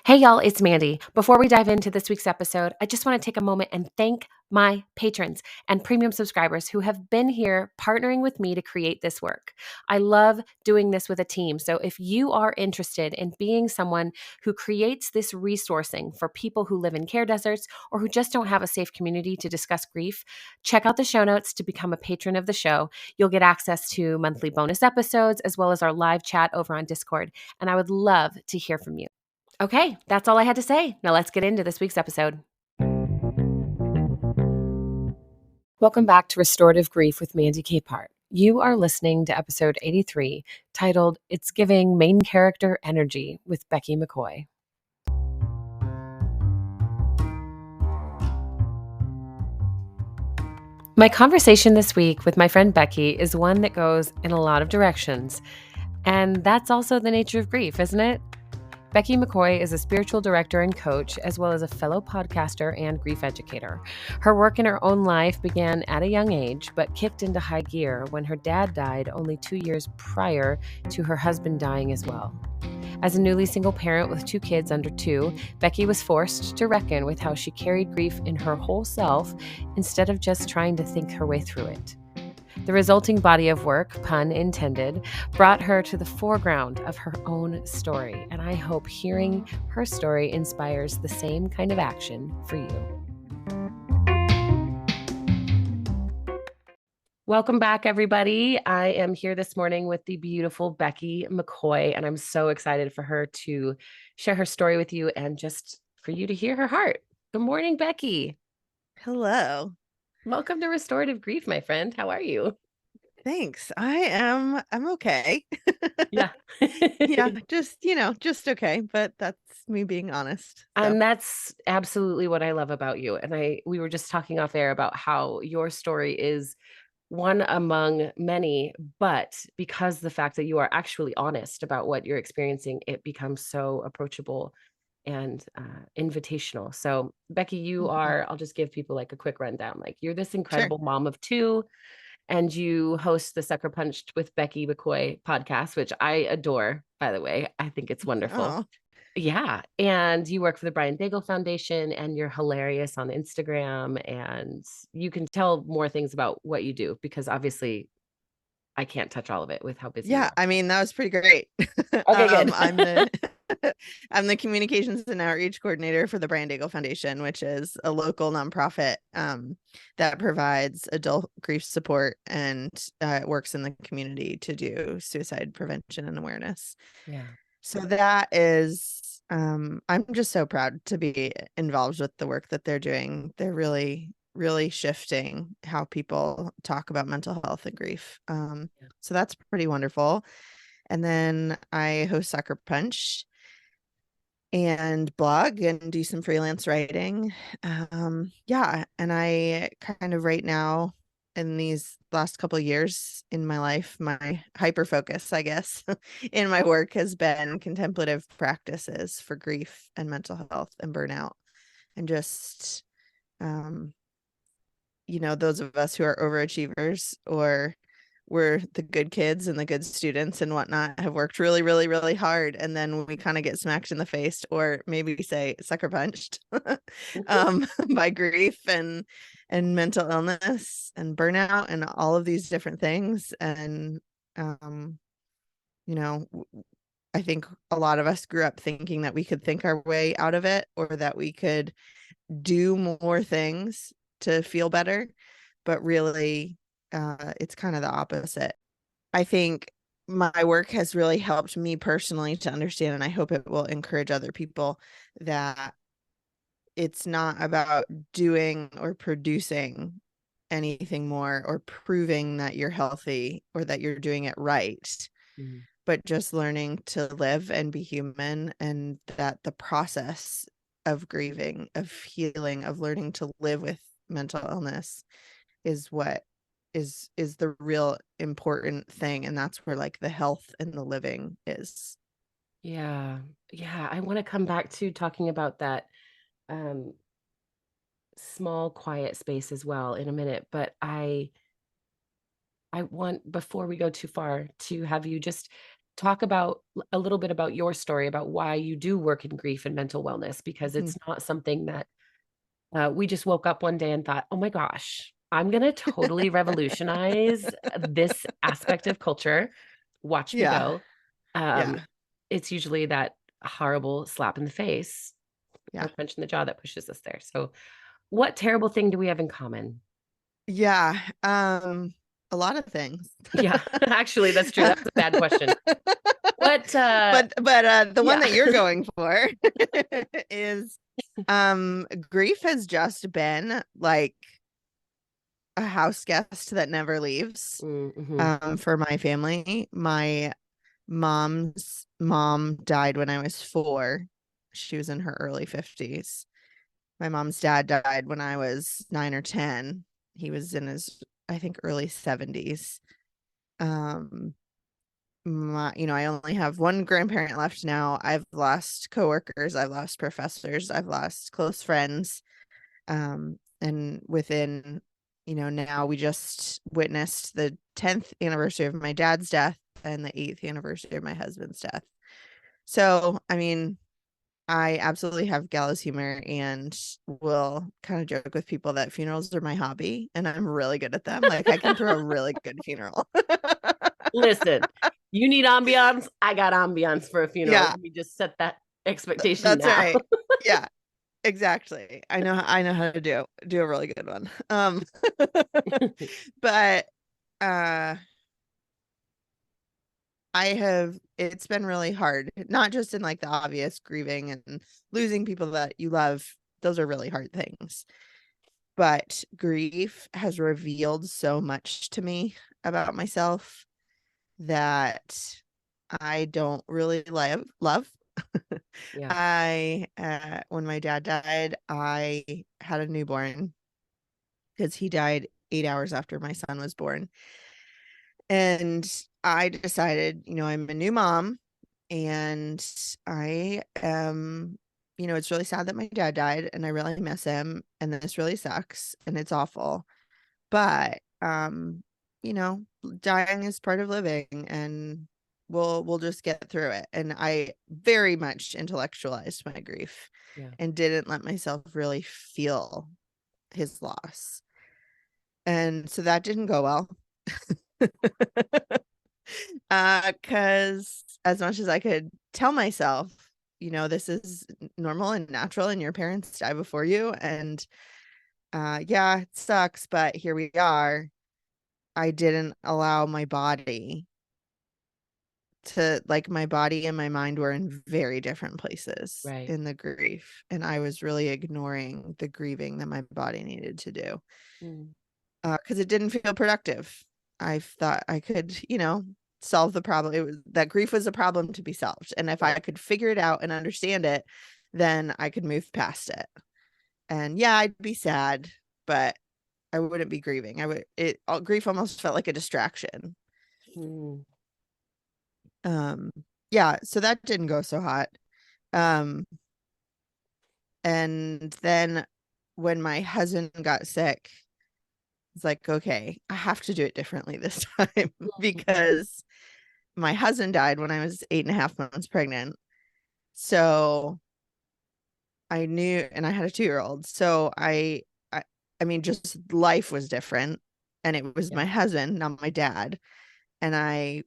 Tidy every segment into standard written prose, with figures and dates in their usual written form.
Hey, y'all, it's Mandy. Before we dive into this week's episode, I just want to take a moment and thank my patrons and premium subscribers who have been here partnering with me to create this work. I love doing this with a team. So if you are interested in being someone who creates this resourcing for people who live in care deserts or who just don't have a safe community to discuss grief, check out the show notes to become a patron of the show. You'll get access to monthly bonus episodes as well as our live chat over on Discord. And I would love to hear from you. Okay, that's all I had to say. Now let's get into this week's episode. Welcome back to Restorative Grief with Mandy Capehart. You are listening to episode 83, titled It's Giving Main Character Energy with Becky McCoy. My conversation this week with my friend Becky is one that goes in a lot of directions. And that's also the nature of grief, isn't it? Becky McCoy is a spiritual director and coach, as well as a fellow podcaster and grief educator. Her work in her own life began at a young age, but kicked into high gear when her dad died only 2 years prior to her husband dying as well. As a newly single parent with 2 kids under 2, Becky was forced to reckon with how she carried grief in her whole self instead of just trying to think her way through it. The resulting body of work, pun intended, brought her to the foreground of her own story, and I hope hearing her story inspires the same kind of action for you. Welcome back, everybody. I am here this morning with the beautiful Becky McCoy, and I'm so excited for her to share her story with you and just for you to hear her heart. Good morning, Becky. Hello. Welcome to Restorative Grief, my friend. How are you? Thanks. I'm okay. Yeah. Yeah, just okay, but that's me being honest. So, And that's absolutely what I love about you. And we were just talking off air about how your story is one among many, but because the fact that you are actually honest about what you're experiencing, it becomes so approachable and invitational. So, Becky, you mhm. are, I'll just give people like a quick rundown. Like, you're this Sure. incredible mom of 2, and you host the Sucker Punched with Becky McCoy podcast, which I adore, by the way. I think it's wonderful. Oh, Yeah, and you work for the Brian Daigle Foundation, and you're hilarious on Instagram, and you can tell more things about what you do because obviously I can't touch all of it with how busy you yeah, are. I mean, that was pretty great. Okay, good. I'm the I'm the communications and outreach coordinator for the Brian Daigle Foundation, which is a local nonprofit that provides adult grief support and works in the community to do suicide prevention and awareness. Yeah. So that is, I'm just so proud to be involved with the work that they're doing. They're really, really shifting how people talk about mental health and grief. So that's pretty wonderful. And then I host Sucker Punch and blog and do some freelance writing. Yeah, and I kind of right now in these last couple of years in my life, my hyper focus, I guess, in my work has been contemplative practices for grief and mental health and burnout, and just those of us who are overachievers or we're the good kids and the good students and whatnot have worked really, really, really hard. And then we kind of get smacked in the face or maybe we say sucker punched by grief and mental illness and burnout and all of these different things. And, um, you know, I think a lot of us grew up thinking that we could think our way out of it or that we could do more things to feel better, but really it's kind of the opposite. I think my work has really helped me personally to understand, and I hope it will encourage other people, that it's not about doing or producing anything more or proving that you're healthy or that you're doing it right, Mhm. but just learning to live and be human, and that the process of grieving, of healing, of learning to live with mental illness is what is the real important thing, and that's where like the health and the living is. Yeah. Yeah. I want to come back to talking about that um, small, quiet space as well in a minute. But I want, before we go too far, to have you just talk about a little bit about your story about why you do work in grief and mental wellness, because Mhm. it's not something that we just woke up one day and thought, oh my gosh, I'm going to totally revolutionize this aspect of culture. Watch me Yeah. go. Um, Yeah. it's usually that horrible slap in the face Yeah. or punch in the jaw that pushes us there. So, what terrible thing do we have in common? Yeah. A lot of things. Yeah, actually, that's true. That was a bad question. What, But the one yeah. that you're going for is grief has just been like a house guest that never leaves. Mhm. For my family. My mom's mom died when I was 4. She was in her early 50s. My mom's dad died when I was 9 or 10. He was in his, I think, early 70s. Um, I only have one grandparent left now. I've lost coworkers, I've lost professors, I've lost close friends. And within, now we just witnessed the 10th anniversary of my dad's death and the 8th anniversary of my husband's death. So, I mean, I absolutely have gallows humor and will kind of joke with people that funerals are my hobby and I'm really good at them. Like I can throw a really good funeral. Listen, you need ambiance. I got ambiance for a funeral. Yeah, Let me just set that expectation that's now. right. Yeah, exactly. I know how to do a really good one. But uh it's been really hard, not just in like the obvious grieving and losing people that you love. Those are really hard things. But grief has revealed so much to me about myself that I don't really love. Yeah. When my dad died, I had a newborn because he died 8 hours after my son was born. And I decided, I'm a new mom and I am, it's really sad that my dad died and I really miss him and this really sucks and it's awful. But you know, dying is part of living and we'll just get through it. And I very much intellectualized my grief Yeah. and didn't let myself really feel his loss. And so that didn't go well. Because as much as I could tell myself, this is normal and natural and your parents die before you and yeah, it sucks, but here we are. I didn't allow my body to like my body and my mind were in very different places Right. in the grief and I was really ignoring the grieving that my body needed to do Mm. because it didn't feel productive. I thought I could, solve the problem. It was that grief was a problem to be solved. And if I Right. could figure it out and understand it, then I could move past it. And yeah, I'd be sad, but I wouldn't be grieving. Grief almost felt like a distraction. Mm. Um, yeah, so that didn't go so hot. Um, and then when my husband got sick, it's like, okay, I have to do it differently this time because my husband died when I was 8.5 months pregnant. So I knew, and I had a 2-year-old. So I mean, just life was different. And it was Yeah. my husband, not my dad. And I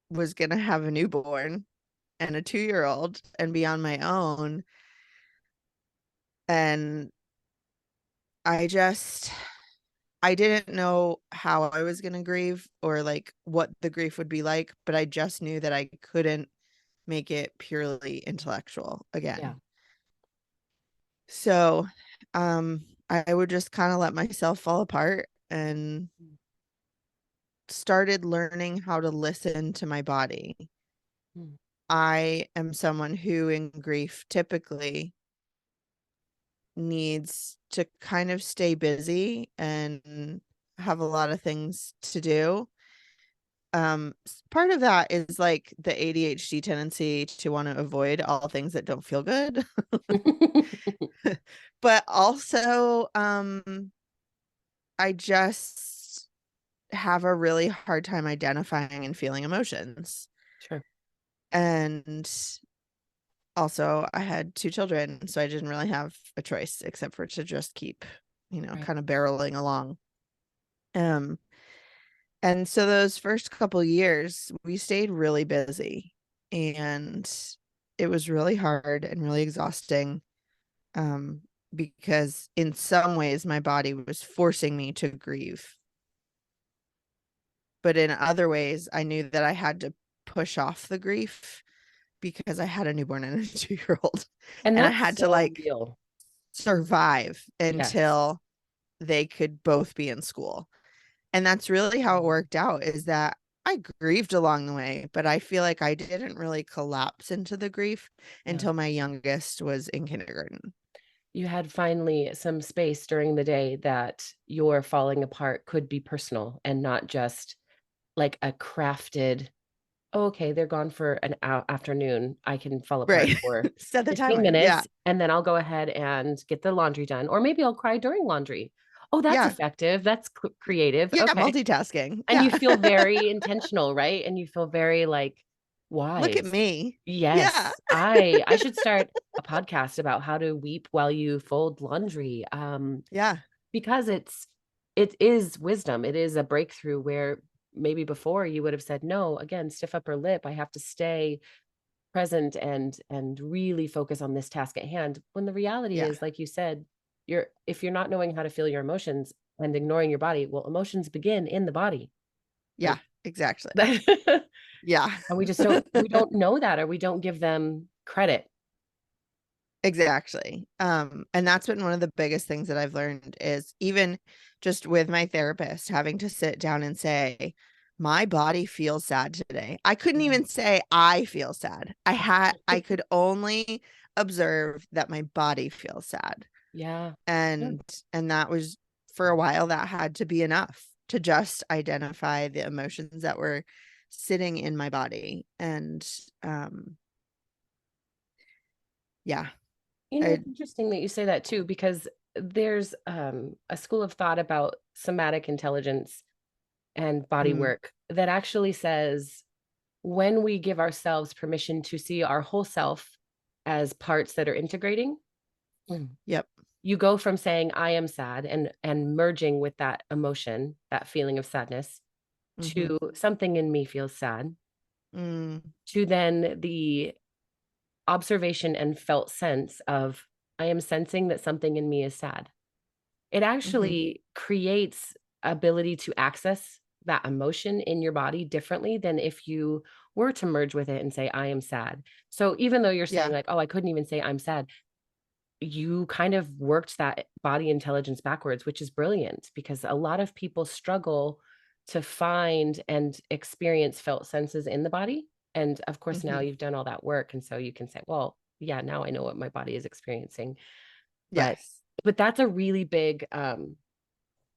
was going to have a newborn and a 2-year-old and be on my own. And I just, I didn't know how I was going to grieve or like what the grief would be like, but I just knew that I couldn't make it purely intellectual Yeah. again. So, I would just kind of let myself fall apart and started learning how to listen to my body. Mm. I am someone who in grief typically needs to kind of stay busy and have a lot of things to do. Part of that is like the ADHD tendency to want to avoid all things that don't feel good. But also I just have a really hard time identifying and feeling emotions. And also I had 2 children, so I didn't really have a choice except for to just keep, Right. kind of barreling along. Um, and so those first couple years, we stayed really busy, and it was really hard and really exhausting. Um, because in some ways my body was forcing me to grieve, but in other ways I knew that I had to push off the grief because I had a newborn and a 2-year old, And and I that's had to so like real. survive Yes. until they could both be in school. And that's really how it worked out, is that I grieved along the way, but I feel like I didn't really collapse into the grief Yeah. until my youngest was in kindergarten. You had finally some space during the day that your falling apart could be personal and not just like a crafted, "Oh, okay, they're gone for an afternoon. I can fall apart Right. for Set the 15 timer. Yeah. minutes, and then I'll go ahead and get the laundry done, or maybe I'll cry during laundry. Oh, that's Yeah. effective. That's creative. Yeah. Okay." Multitasking. And you Yeah. feel very intentional, right? And you feel very like Look at wise. me. Yeah. Yes, I should start a podcast about how to weep while you fold laundry. Yeah. Because it is wisdom. It is a breakthrough where maybe before you would have said, no, again, stiff upper lip. I have to stay present and really focus on this task at hand. When the reality Yeah. is, like you said, if you're not knowing how to feel your emotions and ignoring your body, well, emotions begin in the body. Yeah. Like Exactly. that. Yeah. And we don't know that, or we don't give them credit. Exactly. And that's been one of the biggest things that I've learned, is even just with my therapist having to sit down and say, my body feels sad today. I couldn't Yeah. even say I feel sad. I could only observe that my body feels sad. Yeah. Yeah. And that was, for a while, that had to be enough to just identify the emotions that were sitting in my body. And yeah, It's I interesting that you say that too, because there's a school of thought about somatic intelligence and body mm, work that actually says when we give ourselves permission to see our whole self as parts that are integrating, mm, yep. you go from saying I am sad and merging with that emotion, that feeling of sadness, Mm-hmm. to something in me feels sad, Mm, to then the observation and felt sense of I am sensing that something in me is sad. It mhm. actually creates ability to access that emotion in your body differently than if you were to merge with it and say, I am sad. So even though you're saying, Yeah. like, oh, I couldn't even say I'm sad, you kind of worked that body intelligence backwards, which is brilliant because a lot of people struggle to find and experience felt senses in the body. And of course, now Mhm. you've done all that work. And so you can say, well, yeah, now I know what my body is experiencing. But Yes. but that's a really big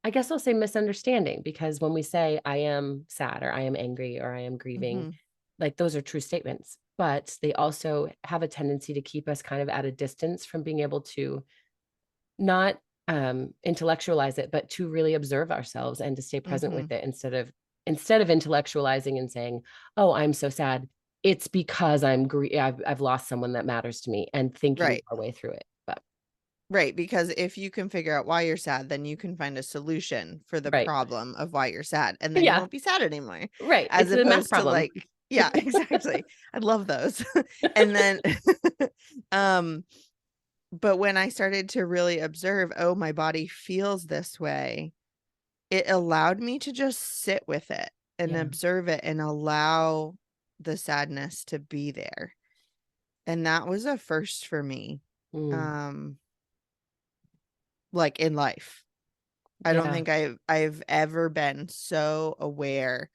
I guess I'll say misunderstanding, because when we say I am sad or I am angry or I am grieving, Mhm. like those are true statements, but they also have a tendency to keep us kind of at a distance from being able to not intellectualize it, but to really observe ourselves and to stay present with Mhm. it instead of intellectualizing and saying, "Oh, I'm so sad. It's because I've lost someone that matters to me," and thinking Right. our way through it. But Right, because if you can figure out why you're sad, then you can find a solution for the right, problem of why you're sad, and then you yeah, won't be sad anymore. right. As It's a math opposed to problem. like, yeah, exactly. I love those. And then um but when I started to really observe, oh, my body feels this way, it allowed me to just sit with it and Yeah. observe it and allow the sadness to be there. And that was a first for me. Mm, Um, like in life. I don't yeah. think I've ever been so aware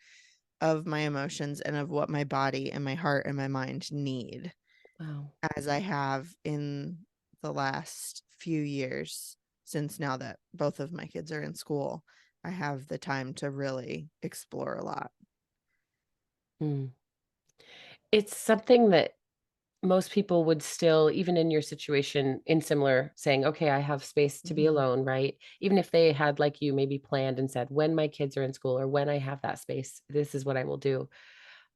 of my emotions and of what my body and my heart and my mind need Wow. as I have in the last few years, since now that both of my kids are in school. I have the time to really explore a lot. Mm. It's something that most people would still, even in your situation, in similar, saying, okay, I have space to be Mhm. alone, right? Even if they had, like you, maybe planned and said, when my kids are in school or when I have that space, this is what I will do.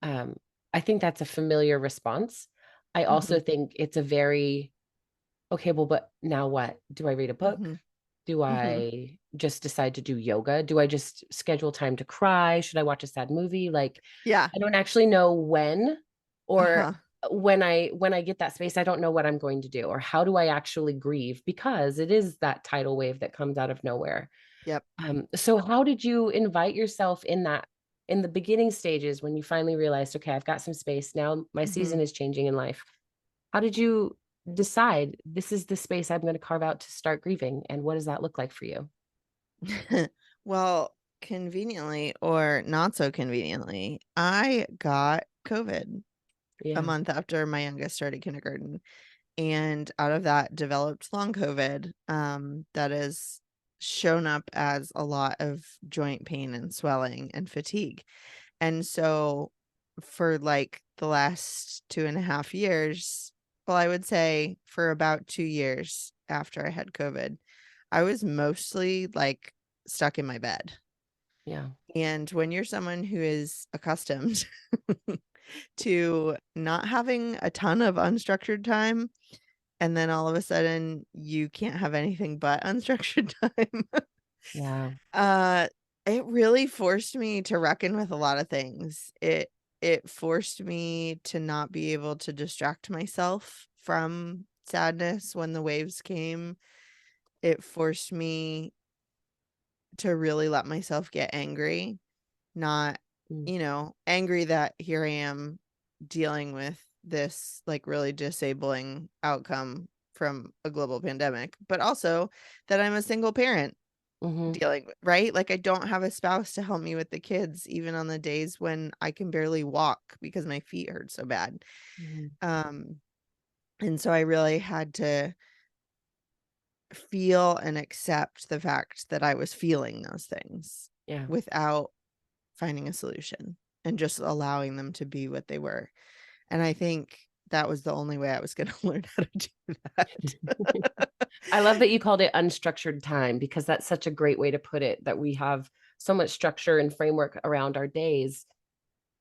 Um, I think that's a familiar response. I Mm-hmm. also think it's a very, okay, well, but now what? Do I read a book? Mm-hmm. Do Mm-hmm. I just decide to do yoga? Do I just schedule time to cry? Should I watch a sad movie? Like, Yeah. I don't actually know when, or Uh-huh. when I get that space, I don't know what I'm going to do or how do I actually grieve because it is that tidal wave that comes out of nowhere. Yep. So how did you invite yourself in that in the beginning stages when you finally realized, okay, I've got some space now, my Mm-hmm. season is changing in life? How did you decide this is the space I'm going to carve out to start grieving? And what does that look like for you? Well, conveniently or not so conveniently, I got COVID a Yeah. month after my youngest started kindergarten. And out of that developed long COVID, that has shown up as a lot of joint pain and swelling and fatigue. And so for like the last 2.5 years, well, I would say for about 2 years after I had COVID, I was mostly like stuck in my bed. Yeah. And when you're someone who is accustomed to not having a ton of unstructured time, and then all of a sudden you can't have anything but unstructured time, Yeah. uh, it really forced me to reckon with a lot of things. It forced me to not be able to distract myself from sadness when the waves came. It forced me to really let myself get angry, not, Mm. angry that here I am dealing with this like really disabling outcome from a global pandemic, but also that I'm a single parent Hmm. dealing with, right? Like I don't have a spouse to help me with the kids, even on the days when I can barely walk because my feet hurt so bad. Hmm. Um, and so I really had to feel and accept the fact that I was feeling those things Yeah. without finding a solution and just allowing them to be what they were. And I think that was the only way I was going to learn how to do that. I love that you called it unstructured time because that's such a great way to put it that we have so much structure and framework around our days.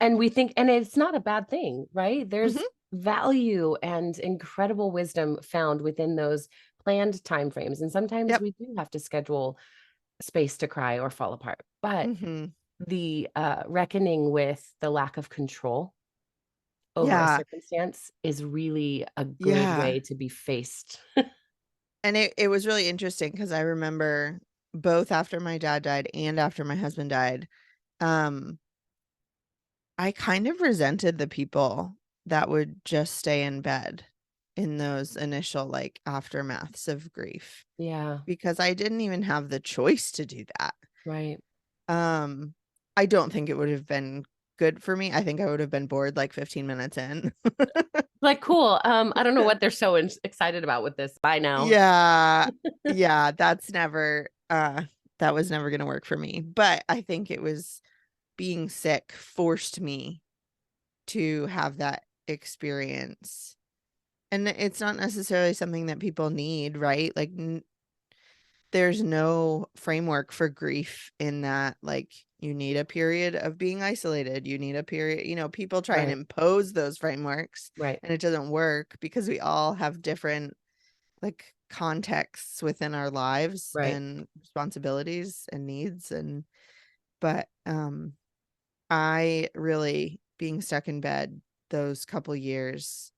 And we think, and it's not a bad thing, right? There's Mhm. value and incredible wisdom found within those planned time frames. And sometimes Yep. we do have to schedule space to cry or fall apart. But Mhm. the reckoning with the lack of control over a Yeah. circumstance is really a good Yeah. way to be faced. And it was really interesting because I remember both after my dad died and after my husband died, um, I kind of resented the people that would just stay in bed in those initial like aftermaths of grief Yeah, because I didn't even have the choice to do that. right. Um, I don't think it would have been good for me. I think I would have been bored like 15 minutes in. Like, cool. I don't know what they're so excited about with this. Bye now. Yeah. Yeah, that was never going to work for me. But I think it was being sick forced me to have that experience. And it's not necessarily something that people need, right? Like there's no framework for grief in that like you need a period of being isolated, you need a period, people try and Right, impose those frameworks right, and it doesn't work because we all have different like contexts within our lives right. and responsibilities and needs. And but I really being stuck in bed those couple years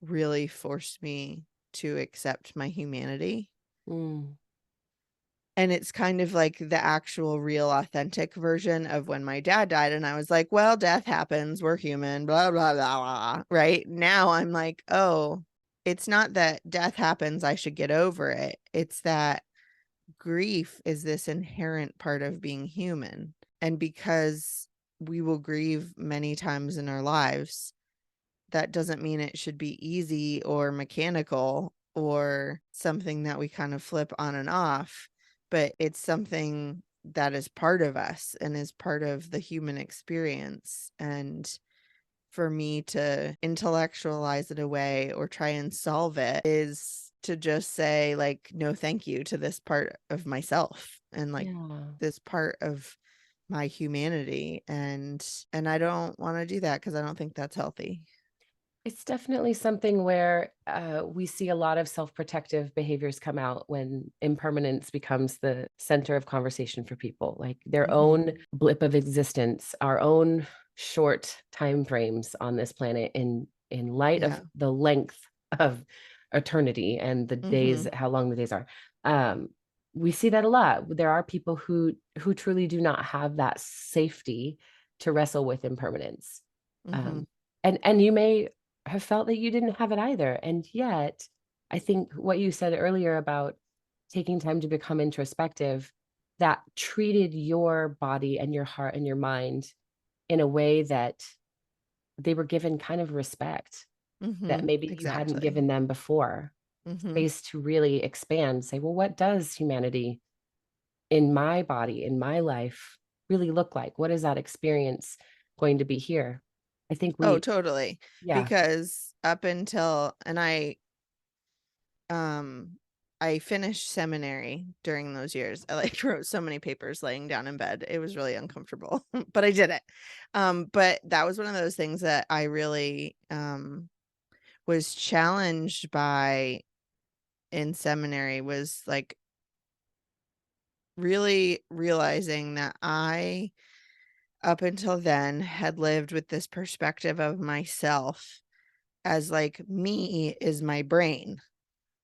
really forced me to accept my humanity. Mm, And it's kind of like the actual real authentic version of when my dad died. And I was like, well, death happens. We're human, blah, blah, blah, blah. Right now, I'm like, oh, it's not that death happens. I should get over it. It's that grief is this inherent part of being human. And because we will grieve many times in our lives, that doesn't mean it should be easy or mechanical or something that we kind of flip on and off, but it's something that is part of us and is part of the human experience. And for me to intellectualize it away or try and solve it is to just say like no thank you to this part of myself and like yeah. this part of my humanity, and I don't want to do that because I don't think that's healthy. It's definitely something where we see a lot of self-protective behaviors come out when impermanence becomes the center of conversation for people, like their Hmm. own blip of existence, our own short time frames on this planet in light of Yeah. the length of eternity and the days, Hmm. how long the days are. Um, we see that a lot. There are people who truly do not have that safety to wrestle with impermanence. Hmm. Um, and you may have felt that you didn't have it either. And yet, I think what you said earlier about taking time to become introspective, that treated your body and your heart and your mind in a way that they were given kind of respect that Hmm. maybe you hadn't Exactly. given them before, Hmm. space to really expand, say, well, what does humanity in my body, in my life, really look like? What is that experience going to be here? I think Oh, we, totally. yeah, Because up until, and um I finished seminary during those years. I like wrote so many papers laying down in bed. It was really uncomfortable, but I did it. But that was one of those things that I really was challenged by in seminary, was like really realizing that I, up until then, had lived with this perspective of myself as like me is my brain.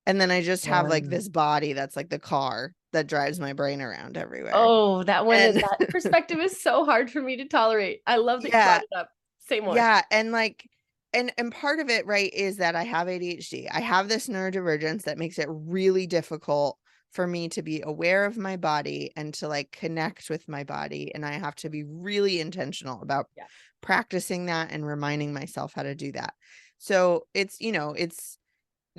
And then I just have like yeah. this body that's like the car that drives my brain around everywhere. Oh, that one, And that perspective is so hard for me to tolerate. I love that you yeah, brought it up. Say more. yeah, and like and part of it, right, is that I have ADHD. I have this neurodivergence that makes it really difficult for me to be aware of my body and to like connect with my body, and I have to be really intentional about Yeah. practicing that and reminding myself how to do that. So it's, it's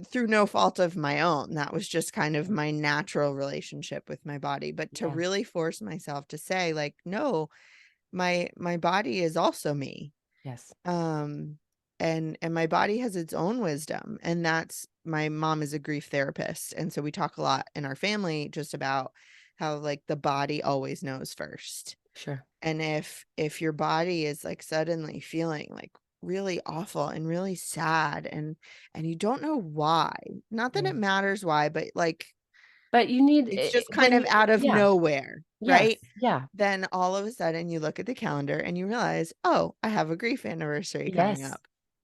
through no fault of my own. That was just kind of my natural relationship with my body. But to Yeah. really force myself to say, like, no, my body is also me. Yes. Um, and my body has its own wisdom. And that's, my mom is a grief therapist. And so we talk a lot in our family just about how like the body always knows first. Sure. And if your body is like suddenly feeling like really awful and really sad, and you don't know why, not that Yeah. it matters why, but like But you need it's just kind when of you, out of yeah. nowhere, Yes. right? Yeah. Then all of a sudden you look at the calendar and you realize, oh, I have a grief anniversary coming Yes. up.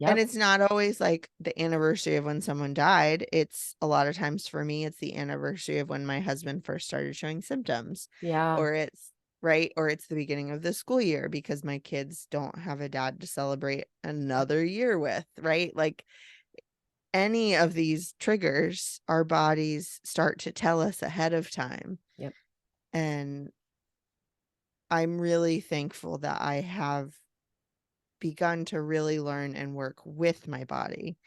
And Yep. it's not always like the anniversary of when someone died. It's a lot of times for me, it's the anniversary of when my husband first started showing symptoms, Yeah. or it's right, or it's the beginning of the school year because my kids don't have a dad to celebrate another year with, right? Like any of these triggers, our bodies start to tell us ahead of time. Yep. And I'm really thankful that I have begun to really learn and work with my body,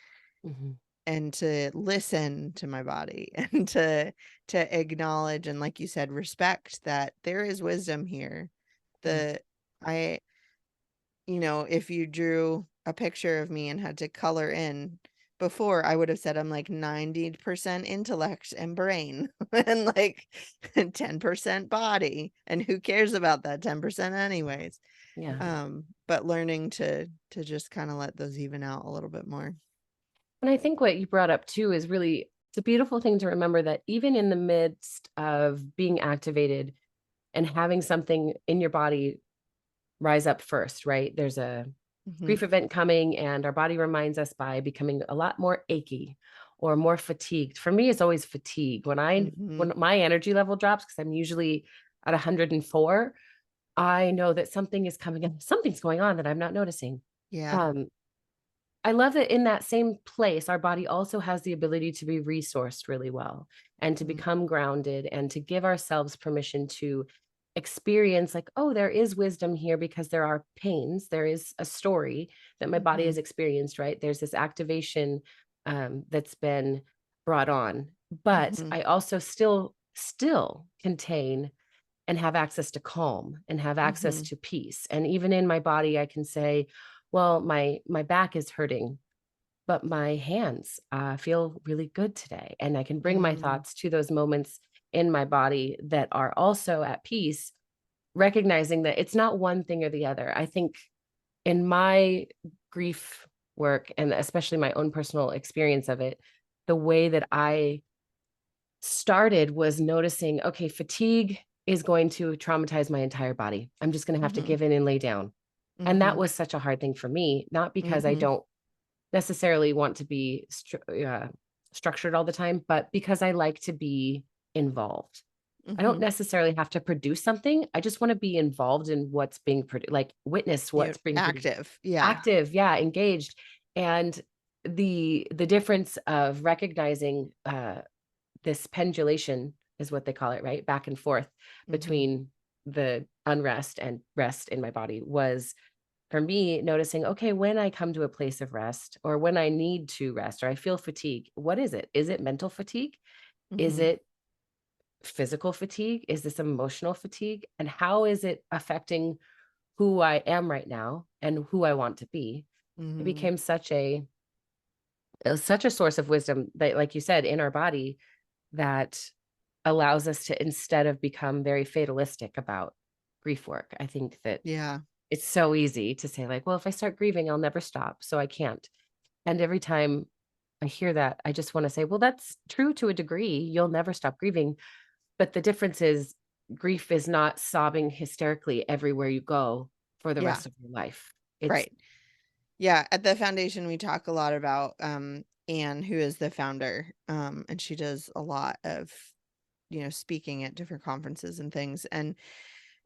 Hmm. and to listen to my body and to acknowledge and, like you said, respect that there is wisdom here. Yeah. The I if you drew a picture of me and had to color in, before I would have said I'm like 90% intellect and brain and like 10% body, and who cares about that 10% anyways. Yeah. But learning to just kind of let those even out a little bit more. And I think what you brought up too is really, it's a beautiful thing to remember that even in the midst of being activated and having something in your body rise up first, right? There's a Mhm. grief event coming, and our body reminds us by becoming a lot more achy or more fatigued. For me, it's always fatigue. When Mhm. my energy level drops, because I'm usually at 104, I know that something is coming up, something's going on that I'm not noticing. Yeah. Um, I love that in that same place, our body also has the ability to be resourced really well and to Mm. become grounded and to give ourselves permission to experience, like, oh, there is wisdom here because there are pains. There is a story that my body has Mhm. experienced, right? There's this activation that's been brought on. But Mhm. I also still contain and have access to calm and have access Mhm. to peace. And even in my body, I can say, well, my back is hurting, but my hands feel really good today. And I can bring my Mm. thoughts to those moments in my body that are also at peace recognizing that it's not one thing or the other. I think in my grief work, and especially my own personal experience of it, the way that I started was noticing, okay, fatigue is going to traumatize my entire body. I'm just going to have to Mm-hmm. give in and lay down. And that Mm-hmm. was such a hard thing for me, not because I Mm-hmm. don't necessarily want to be structured all the time, but because I like to be involved. I don't Mm-hmm. necessarily have to produce something. I just want to be involved in what's being produced, like witness what's being produced, Active. Yeah. active, yeah, engaged. And the difference of recognizing this pendulation is what they call it, right? Back and forth Mm-hmm. between the unrest and rest in my body was for me noticing, okay, when I come to a place of rest or when I need to rest or I feel fatigue, what is it? Is it mental fatigue? Is Mm-hmm. it physical fatigue? Is this emotional fatigue? And how is it affecting who I am right now and who I want to be? It Mm-hmm. became it was such a source of wisdom that, like you said, in our body that allows us to, instead of become very fatalistic about grief work. I think that Yeah. it's so easy to say, like, well, if I start grieving, I'll never stop. So I can't. And every time I hear that, I just want to say, well, that's true to a degree. You'll never stop grieving. But the difference is grief is not sobbing hysterically everywhere you go for the Yeah. rest of your life. It's, Right. Yeah. At the foundation, we talk a lot about Anne, who is the founder. And she does a lot of, speaking at different conferences and things. And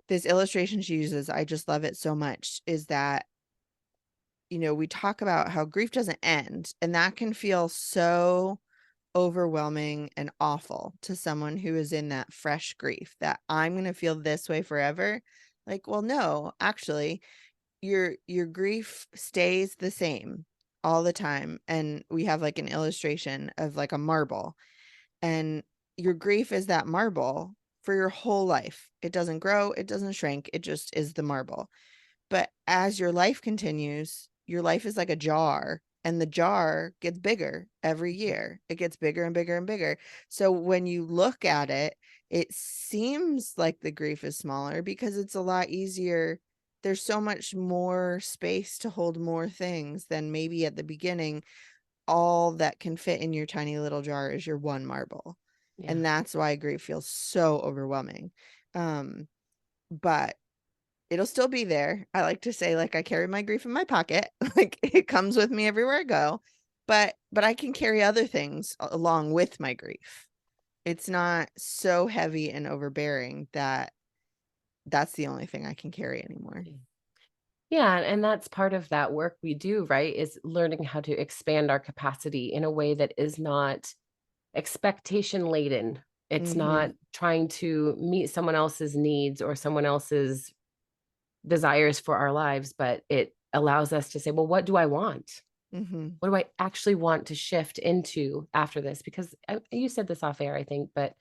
this illustration she uses, I just love it so much, is that, we talk about how grief doesn't end, and that can feel so overwhelming and awful to someone who is in that fresh grief, that I'm going to feel this way forever. Like, well, no, actually, your grief stays the same all the time. And we have like an illustration of like a marble, and your grief is that marble for your whole life. It doesn't grow, it doesn't shrink, it just is the marble. But as your life continues, your life is like a jar, and the jar gets bigger every year. It gets bigger and bigger and bigger. So when you look at it, it seems like the grief is smaller because it's a lot easier. There's so much more space to hold more things than maybe at the beginning. All that can fit in your tiny little jar is your one marble. yeah. And that's why grief feels so overwhelming. But it'll still be there. I like to say, like, I carry my grief in my pocket. Like, it comes with me everywhere I go. But I can carry other things along with my grief. It's not so heavy and overbearing that that's the only thing I can carry anymore. Yeah, and that's part of that work we do, right? Is learning how to expand our capacity in a way that is not expectation laden. It's Mm-hmm. not trying to meet someone else's needs or someone else's desires for our lives, but it allows us to say, well, what do I want? Mm-hmm. What do I actually want to shift into after this? Because you said this off air, I think, but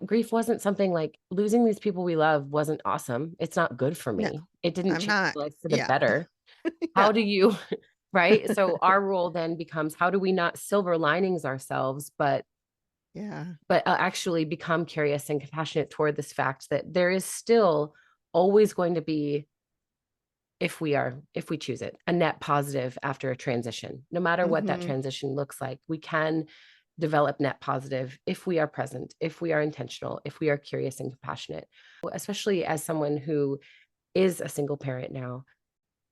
grief wasn't something like losing these people we love wasn't awesome. It's not good for No, me. It didn't I'm change not. my life for the Yeah. better. How Yeah. do you, right? So our role then becomes, how do we not silver linings ourselves, Yeah. actually become curious and compassionate toward this fact that there is still always going to be, if we choose it, a net positive after a transition. No matter what that Mm-hmm. transition looks like, we can develop net positive if we are present, if we are intentional, if we are curious and compassionate. Especially as someone who is a single parent now,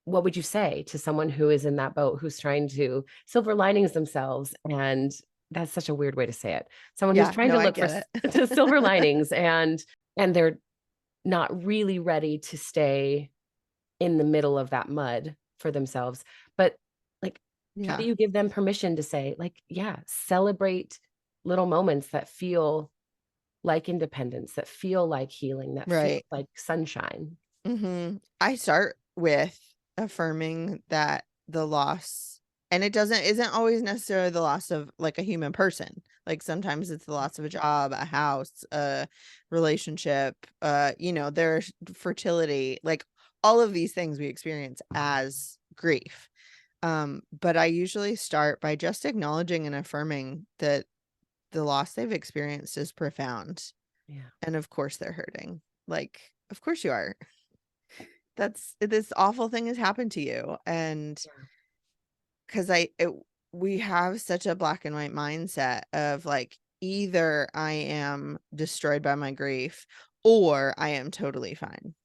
what would you say to someone who is in that boat, who's trying to silver linings themselves? And that's such a weird way to say it. Someone who's Yeah. trying No, to I look for get to silver it. linings, and they're not really ready to stay in the middle of that mud for themselves. But like, how do Yeah. you give them permission to say, like, yeah, celebrate little moments that feel like independence, that feel like healing, that feel Right. like sunshine? Mm-hmm. I start with affirming that the loss, and it doesn't isn't always necessarily the loss of like a human person. Like sometimes it's the loss of a job, a house, a relationship, there's fertility, like all of these things we experience as grief. But I usually start by just acknowledging and affirming that the loss they've experienced is profound. Yeah. And of course they're hurting. Like Of course you are. This awful thing has happened to you. And because we have such a black and white mindset of like, either I am destroyed by my grief or I am totally fine.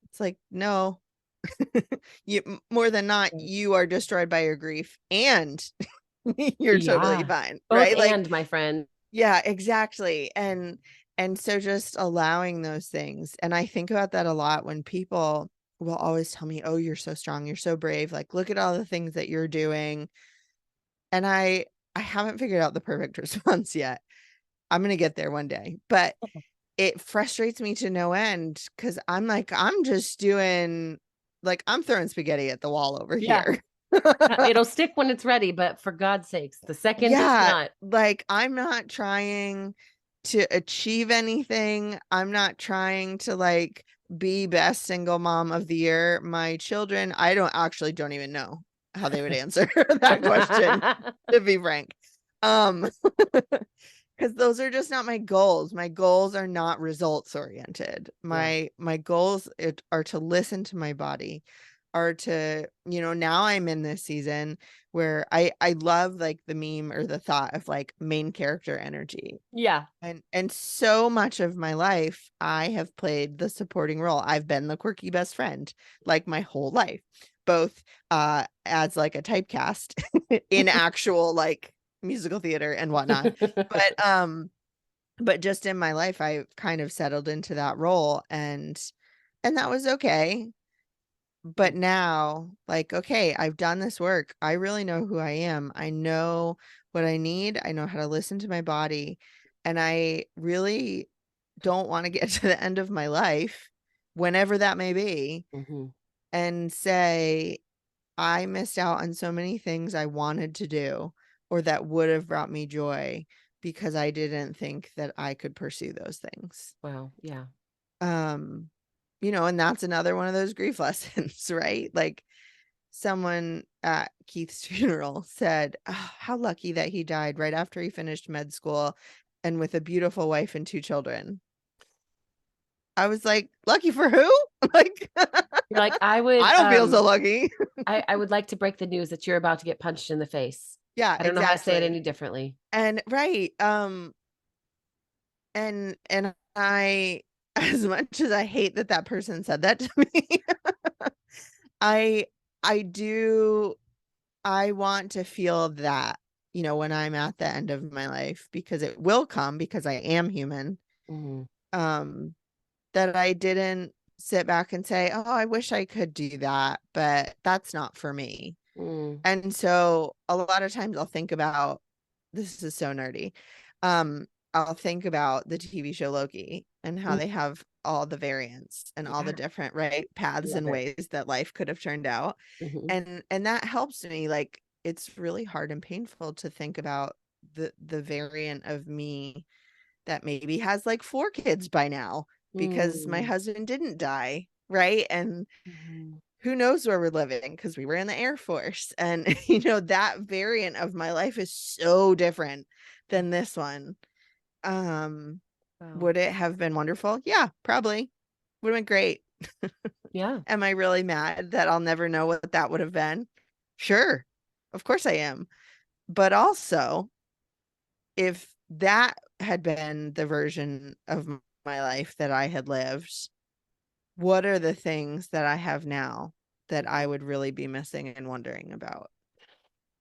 It's like, no, more than not, Right. you are destroyed by your grief and you're totally Yeah. fine, Both right? Like, and, my friend. yeah, exactly. And so just allowing those things. And I think about that a lot when people will always tell me, "Oh, you're so strong, you're so brave. Like, look at all the things that you're doing." And I haven't figured out the perfect response yet. I'm going to get there one day. But it frustrates me to no end because I'm like, I'm just doing, like, I'm throwing spaghetti at the wall over Yeah. here. It'll stick when it's ready, but for God's sakes, the second it's Yeah, not. like, I'm not trying to achieve anything. I'm not trying to, like, be best single mom of the year. My children, I don't even know how they would answer that question, to be frank. Um, because those are just not my goals. My goals are not results oriented. Yeah. My goals are to listen to my body, are to, now I'm in this season where I love like the meme or the thought of like main character energy. Yeah. And so much of my life I have played the supporting role. I've been the quirky best friend like my whole life, both as like a typecast in actual like musical theater and whatnot. But just in my life I kind of settled into that role, and that was okay. But now, like, okay, I've done this work. I really know who I am. I know what I need. I know how to listen to my body. And I really don't want to get to the end of my life, whenever that may be, Hmm. and say, I missed out on so many things I wanted to do or that would have brought me joy because I didn't think that I could pursue those things. Wow. Yeah. Um, and that's another one of those grief lessons, right? Like, someone at Keith's funeral said, "Oh, how lucky that he died right after he finished med school and with a beautiful wife and 2 children." I was like, lucky for who? Like, You're like, I would I don't feel so lucky. I would like to break the news that you're about to get punched in the face. Yeah, I don't know how to say it exactly. any differently. And right. And I, as much as I hate that that person said that to me, I I do I want to feel that, when I'm at the end of my life, because it will come because I am human. Mhm. Um, that I didn't sit back and say, "Oh, I wish I could do that, but that's not for me." Mm. And so a lot of times I'll think about, this is so nerdy. I'll think about the TV show Loki and how Mm. they have all the variants and all the Yeah. different, right, paths Love and it. ways that life could have turned out. Mhm. And that helps me. Like, it's really hard and painful to think about the variant of me that maybe has like 4 kids by now because my Mm. husband didn't die, right? And Mhm. who knows where we're living because we were in the Air Force. And, that variant of my life is so different than this one. Um, Wow. would it have been wonderful? Yeah, probably. Would have been great. Yeah. Am I really mad that I'll never know what that would have been? Sure. Of course I am. But also, if that had been the version of my life that I had lived, what are the things that I have now that I would really be missing and wondering about?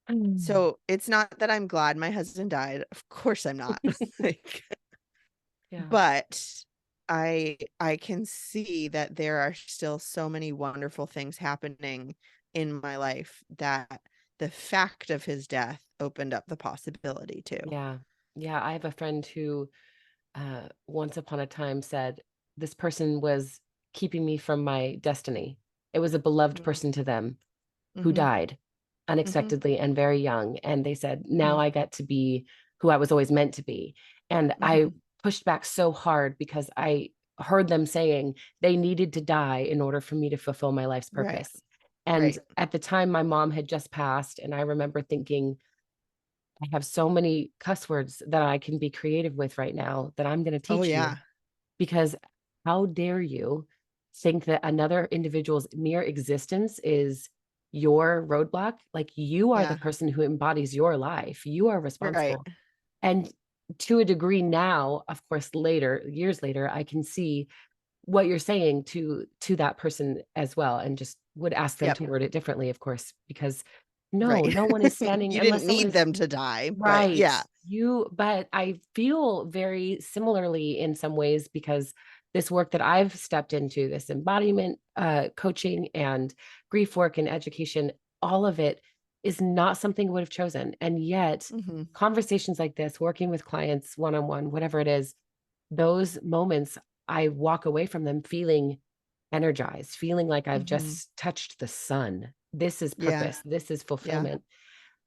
Mm. So it's not that I'm glad my husband died. Of course I'm not. Like, Yeah. but I can see that there are still so many wonderful things happening in my life that the fact of his death opened up the possibility to. Yeah. Yeah. I have a friend who once upon a time said this person was keeping me from my destiny. It was a beloved Mm. person to them who Mhm. died Mhm. unexpectedly and very young. And they said, now Mhm. I get to be who I was always meant to be. And I Mhm. pushed back so hard because I heard them saying they needed to die in order for me to fulfill my life's Right. purpose. And Right. at the time, my mom had just passed. And I remember thinking, I have so many cuss words that I can be creative with right now that I'm going to Oh teach you yeah. because how dare you think that another individual's mere existence is your roadblock? Like, you are the Yeah. person who embodies your life. You are Right. responsible. And to a degree now, of course, later, years later, I can see what you're saying to that person as well, and just would ask them Yep. to word it differently, of course, because Right. no one is standing You unless didn't someone need is them to die, but right. yeah. But I feel very similarly in some ways, because this work that I've stepped into, this embodiment coaching and grief work and education, all of it is not something I would have chosen. And yet, Hmm. conversations like this, working with clients one on one, whatever it is, those moments, I walk away from them feeling energized, feeling like I've Hmm. just touched the sun. This is Yeah. purpose. This is Yeah. fulfillment.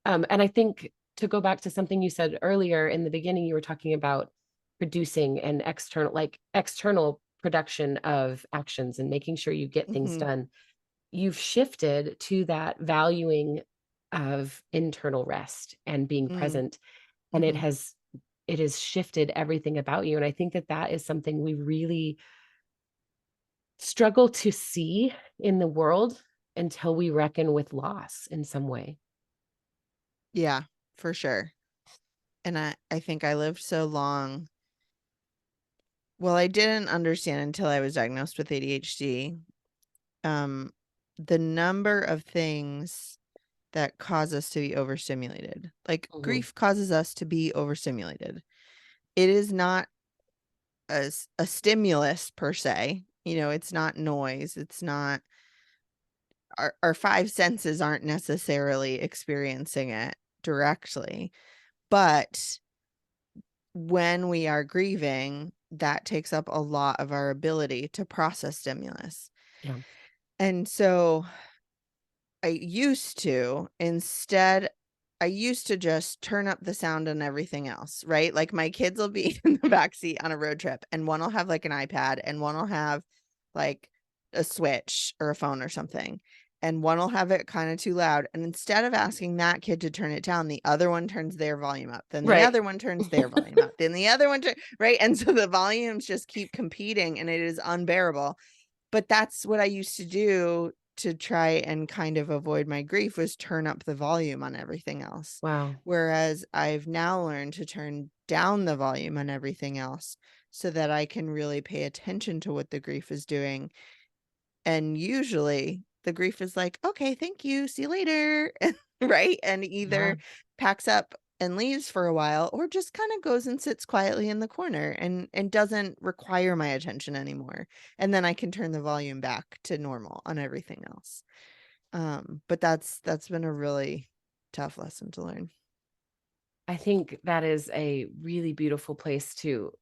And I think, to go back to something you said earlier in the beginning, you were talking about producing and external production of actions and making sure you get things Hmm. done. You've shifted to that valuing of internal rest and being Mm. present, and Hmm. it has shifted everything about you. And I think that that is something we really struggle to see in the world until we reckon with loss in some way. Yeah, for sure. And I think I lived so long. Well, I didn't understand until I was diagnosed with ADHD, um, the number of things that cause us to be overstimulated. Like, Mhm. grief causes us to be overstimulated. It is not a stimulus per se. It's not noise. It's not our five senses aren't necessarily experiencing it directly. But when we are grieving, that takes up a lot of our ability to process stimulus. Yeah. And so I used to just turn up the sound and everything else, right? Like, my kids will be in the back seat on a road trip, and one will have like an iPad, and one will have like a Switch or a phone or something. And one will have it kind of too loud. And instead of asking that kid to turn it down, the other one turns their volume up. Then the Right. other one turns their volume up. Then the other one, right? And so the volumes just keep competing, and it is unbearable. But that's what I used to do to try and kind of avoid my grief, was turn up the volume on everything else. Wow. Whereas I've now learned to turn down the volume on everything else so that I can really pay attention to what the grief is doing. And usually the grief is like, okay, thank you, see you later. Right? And Yeah. either packs up and leaves for a while, or just kind of goes and sits quietly in the corner and doesn't require my attention anymore. And then I can turn the volume back to normal on everything else. But that's been a really tough lesson to learn. I think that is a really beautiful place to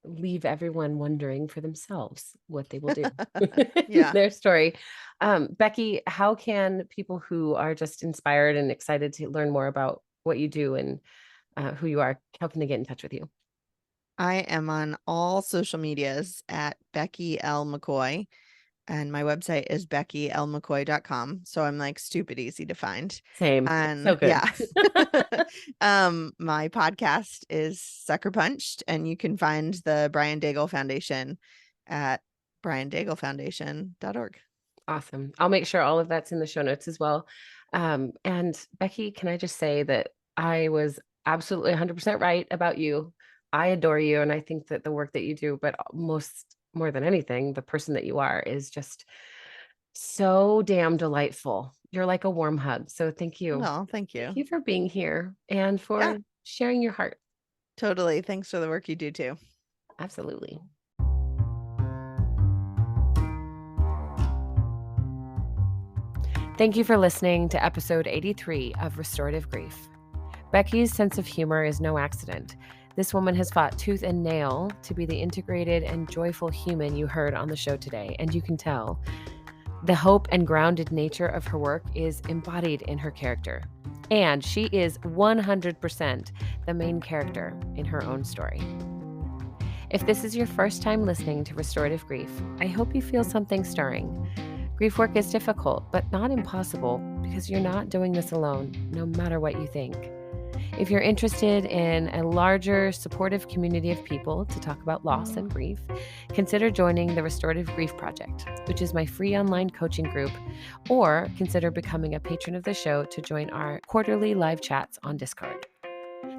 leave everyone wondering for themselves what they will do in Yeah. their story. Becky, how can people who are just inspired and excited to learn more about what you do and who you are, how can they get in touch with you? I am on all social medias at Becky L. McCoy. And my website is beckylmccoy.com. So I'm like stupid easy to find. Same. So And good. yeah. My podcast is Sucker Punched, and you can find the Brian Daigle Foundation at briandaglefoundation.org. Awesome. I'll make sure all of that's in the show notes as well. And Becky, can I just say that I was absolutely 100% right about you. I adore you. And I think that the work that you do, but more than anything, the person that you are is just so damn delightful. You're like a warm hug. So thank you. Well, thank Thank you. you for being here and Yeah, for sharing your heart. totally. Thanks for the work you do too. Absolutely. Thank you for listening to episode 83 of Restorative Grief. Becky's sense of humor is no accident. This woman has fought tooth and nail to be the integrated and joyful human you heard on the show today, and you can tell. The hope and grounded nature of her work is embodied in her character, and she is 100% the main character in her own story. If this is your first time listening to Restorative Grief, I hope you feel something stirring. Grief work is difficult, but not impossible, because you're not doing this alone, no matter what you think. If you're interested in a larger, supportive community of people to talk about loss and grief, consider joining the Restorative Grief Project, which is my free online coaching group, or consider becoming a patron of the show to join our quarterly live chats on Discord.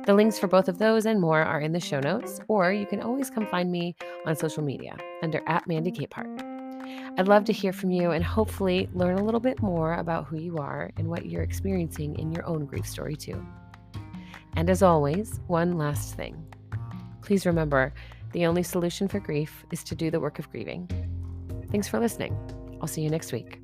The links for both of those and more are in the show notes, or you can always come find me on social media under @MandyCapehart. I'd love to hear from you and hopefully learn a little bit more about who you are and what you're experiencing in your own grief story too. And as always, one last thing. Please remember, the only solution for grief is to do the work of grieving. Thanks for listening. I'll see you next week.